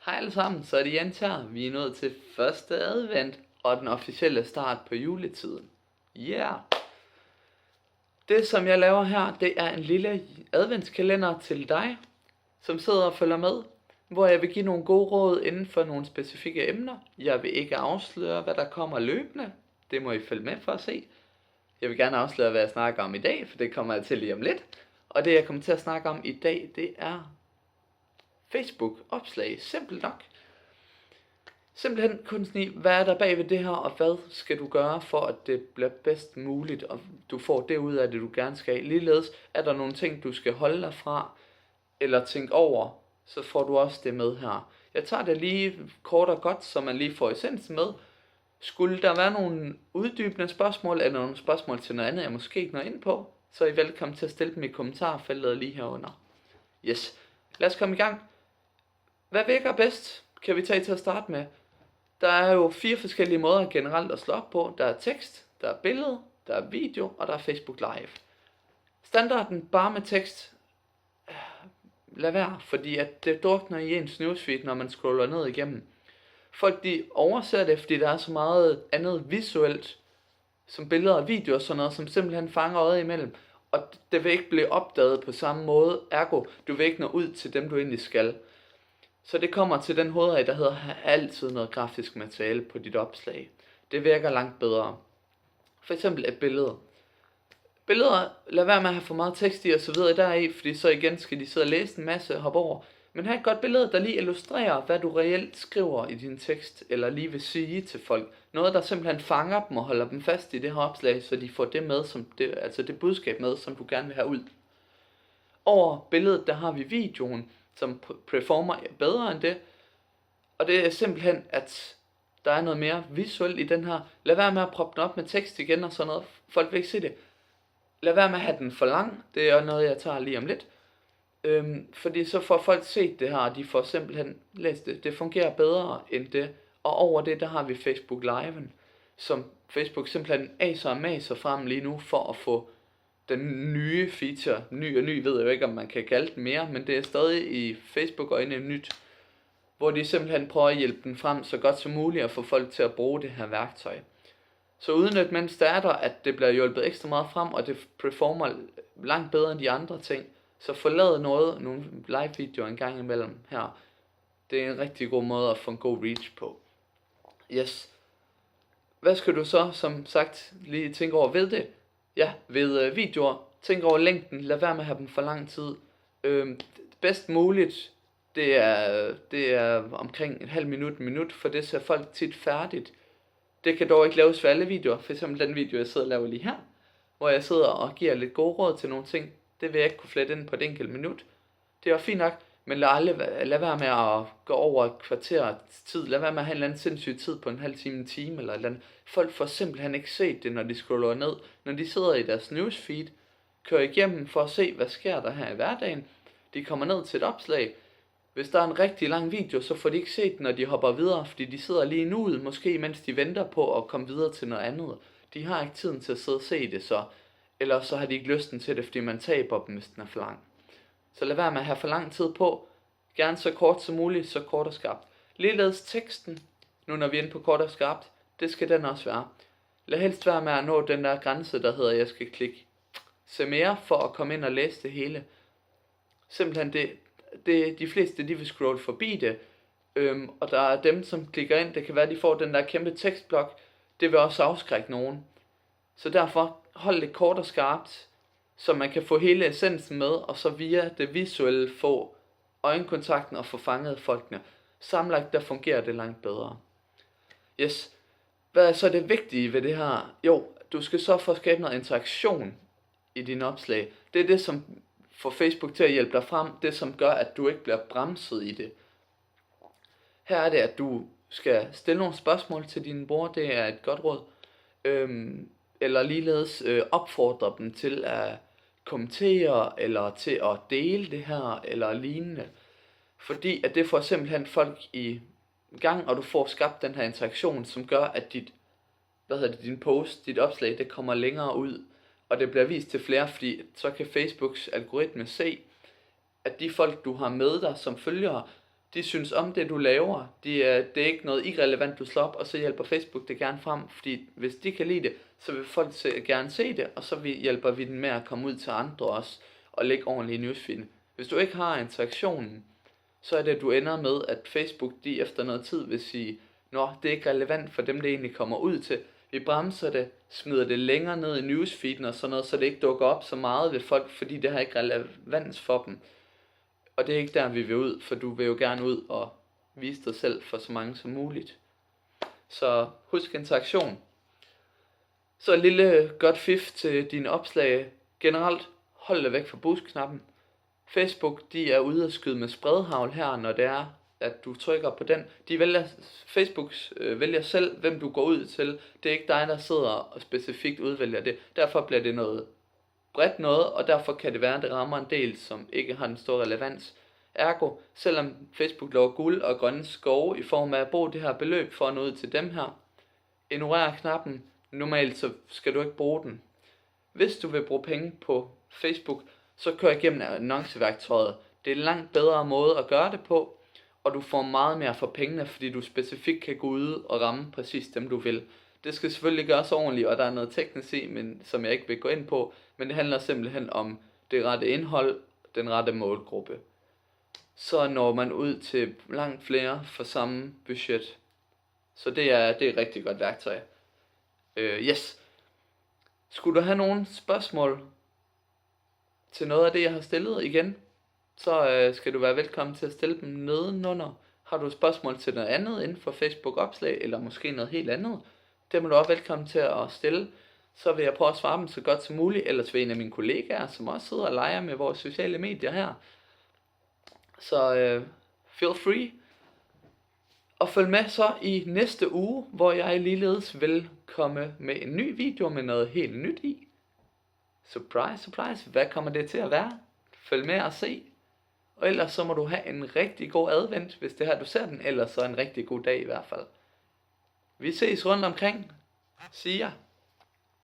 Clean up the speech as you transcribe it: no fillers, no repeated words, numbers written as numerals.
Hej alle sammen, så er det Jens her. Vi er nået til første advent og den officielle start på juletiden. Yeah! Det som jeg laver her, det er en lille adventskalender til dig, som sidder og følger med, hvor jeg vil give nogle gode råd inden for nogle specifikke emner. Jeg vil ikke afsløre, hvad der kommer løbende. Det må I følge med for at se. Jeg vil gerne afsløre, hvad jeg snakker om i dag, for det kommer jeg til lige om lidt. Og det jeg kommer til at snakke om i dag, det er Facebook-opslag. Simpelt nok. Simpelthen kunsten i, hvad er der bag ved det her, og hvad skal du gøre for, at det bliver bedst muligt, og du får det ud af det, du gerne skal. Ligeledes er der nogle ting, du skal holde dig fra, eller tænke over, så får du også det med her. Jeg tager det lige kort og godt, så man lige får essensen med. Skulle der være nogle uddybende spørgsmål, eller nogle spørgsmål til noget andet, jeg måske ikke når ind på, så er I velkommen til at stille dem i kommentarfeltet lige herunder. Yes, lad os komme i gang. Hvad virker bedst, kan vi tage til at starte med. Der er jo 4 forskellige måder generelt at slå op på. Der er tekst, der er billede, der er video, og der er Facebook Live. Standarden bare med tekst, lad være, fordi at det drukner i ens newsfeed, når man scroller ned igennem. Folk de overser det, fordi der er så meget andet visuelt, som billeder og videoer og sådan noget, som simpelthen fanger øjet imellem. Og det vil ikke blive opdaget på samme måde, ergo du vil ikke nå ud til dem, du egentlig skal. Så det kommer til den hovedregel, der hedder, have altid noget grafisk materiale på dit opslag. Det virker langt bedre. For eksempel et billede. Billeder, lad være med at have for meget tekst i og så videre deri, fordi så igen skal de sidde og læse en masse og hoppe over. Men have et godt billede, der lige illustrerer, hvad du reelt skriver i din tekst, eller lige vil sige til folk. Noget, der simpelthen fanger dem og holder dem fast i det her opslag, så de får det med, som det, altså det budskab med, som du gerne vil have ud. Over billedet, der har vi videoen, som performer bedre end det. Og det er simpelthen, at der er noget mere visuelt i den her. Lad være med at proppe den op med tekst igen og sådan noget. Folk vil ikke se det. Lad være med at have den for lang. Det er noget, jeg tager lige om lidt. Fordi så får folk set det her, og de får simpelthen læst det. Det fungerer bedre end det. Og over det, der har vi Facebook Live'en, som Facebook simpelthen aser og maser frem lige nu for at få den nye feature, ny ved jeg jo ikke, om man kan kalde den mere, men det er stadig i Facebook-øjne nyt, hvor de simpelthen prøver at hjælpe den frem så godt som muligt og få folk til at bruge det her værktøj. Så uden at mens der er der, at det bliver hjulpet ekstra meget frem, og det performer langt bedre end de andre ting, så få lavet nogle live-videoer en gang imellem her. Det er en rigtig god måde at få en god reach på. Yes. Hvad skal du så, som sagt, lige tænke over ved det? Ja, ved videoer, tænk over længden, lad være med at have dem for lang tid. Bedst muligt, det er omkring en halv minut, for det ser folk tit færdigt. Det kan dog ikke laves for alle videoer, for eksempel den video, jeg sidder og laver lige her, hvor jeg sidder og giver lidt gode råd til nogle ting. Det vil jeg ikke kunne flette ind på et enkelt minut. Det er fint nok, men lad være med at gå over et kvarter tid. Lad være med at have en eller anden sindssyg tid på en halv time, en time eller et eller andet. Folk får simpelthen ikke set det, når de scroller ned. Når de sidder i deres newsfeed, kører igennem for at se, hvad sker der her i hverdagen. De kommer ned til et opslag. Hvis der er en rigtig lang video, så får de ikke set den, når de hopper videre, fordi de sidder lige nu, måske mens de venter på at komme videre til noget andet. De har ikke tiden til at sidde og se det så. Eller så har de ikke lysten til det, fordi man taber dem, hvis den er for lang. Så lad være med at have for lang tid på. Gerne så kort som muligt, så kort og skarpt. Ligeledes teksten, nu når vi er inde på kort og skarpt, det skal den også være. Lad helst være med at nå den der grænse, der hedder, at jeg skal klikke se mere for at komme ind og læse det hele. Simpelthen de fleste, de vil scrolle forbi det. Og der er dem, som klikker ind, det kan være, at de får den der kæmpe tekstblok. Det vil også afskrække nogen. Så derfor hold det kort og skarpt, så man kan få hele essensen med, og så via det visuelle få øjenkontakten og få fanget folkene. Sammenlagt, der fungerer det langt bedre. Yes. Hvad er så det vigtige ved det her? Jo, du skal så for at skabe noget interaktion i dine opslag. Det er det, som får Facebook til at hjælpe dig frem. Det, som gør, at du ikke bliver bremset i det. Her er det, at du skal stille nogle spørgsmål til dine brugere. Det er et godt råd. Eller ligeledes opfordre dem til at kommentere, eller til at dele det her, eller lignende. Fordi at det får simpelthen folk i gang, og du får skabt den her interaktion, som gør, at din post, dit opslag, det kommer længere ud, og det bliver vist til flere, fordi så kan Facebooks algoritme se, at de folk, du har med dig som følgere, de synes om det, du laver. Det er ikke noget irrelevant, du slår op, og så hjælper Facebook det gerne frem. Fordi hvis de kan lide det, så vil folk gerne se det, og så hjælper vi den med at komme ud til andre også, og lægge ordentligt i newsfeeden. Hvis du ikke har interaktionen, så er det, at du ender med, at Facebook de efter noget tid vil sige, nå, det er ikke relevant for dem, det egentlig kommer ud til. Vi bremser det, smider det længere ned i newsfeeden og sådan noget, så det ikke dukker op så meget ved folk, fordi det har ikke relevans for dem. Og det er ikke der, vi vil ud, for du vil jo gerne ud og vise dig selv for så mange som muligt. Så husk interaktion. Så et lille godt fif til dine opslag. Generelt, hold dig væk fra boost-knappen. Facebook, de er ude at skyde med spredhavl her, når det er, at du trykker på den. Facebook vælger selv, hvem du går ud til. Det er ikke dig, der sidder og specifikt udvælger det. Derfor bliver det noget bredt noget, og derfor kan det være, at det rammer en del, som ikke har en stor relevans. Ergo, selvom Facebook lover guld og grønne skove i form af at bruge det her beløb for at nå ud til dem her, ignorer knappen. Normalt så skal du ikke bruge den. Hvis du vil bruge penge på Facebook, så kør igennem annonceværktøjet. Det er en langt bedre måde at gøre det på, og du får meget mere for pengene, fordi du specifikt kan gå ud og ramme præcis dem, du vil. Det skal selvfølgelig gøres ordentligt, og der er noget teknisk i, men som jeg ikke vil gå ind på, men det handler simpelthen om det rette indhold, den rette målgruppe. Så når man ud til langt flere for samme budget. Så det er et rigtig godt værktøj. Yes. Skulle du have nogle spørgsmål til noget af det, jeg har stillet igen, så skal du være velkommen til at stille dem nedenunder. Har du spørgsmål til noget andet inden for Facebook-opslag, eller måske noget helt andet, det må du også velkommen til at stille. Så vil jeg prøve at svare dem så godt som muligt, ellers vil en af mine kollegaer, som også sidder og leger med vores sociale medier her. Så feel free. Og følg med så i næste uge, hvor jeg ligeledes vil komme med en ny video med noget helt nyt i. Surprise, surprise. Hvad kommer det til at være? Følg med og se. Og ellers så må du have en rigtig god advent, hvis det her du ser den. Ellers så en rigtig god dag i hvert fald. Vi ses rundt omkring. See ya.